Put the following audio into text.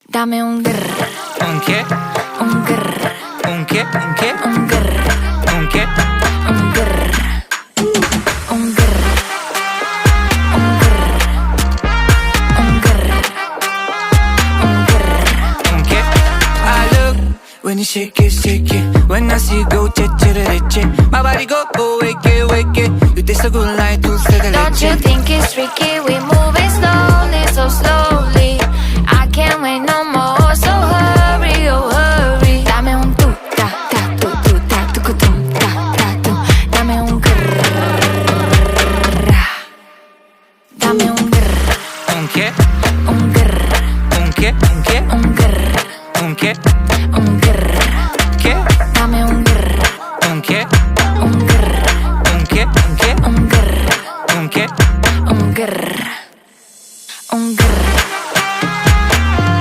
Dame un grr, ¿Un qué? un grr, ¿Un qué? ¿Un qué? un grr, ¿Un qué? un grr, un grr, un grr, un grr, un grr. ¿Un qué? I look when you shake it. When I see you go, che. My body go, wake it. You taste so good like dulce de Don't you leche. think it's tricky? We moving slowly, so slowly. I can't wait no more, so hurry, oh hurry. Dame un tu, ta, ta, tu, ta, tu, ta, ta, tu. Dame un grrr. Dame un grrr, ¿Un qué? un grrr, ¿Un qué? ¿Un qué? un grrr, ¿Un qué?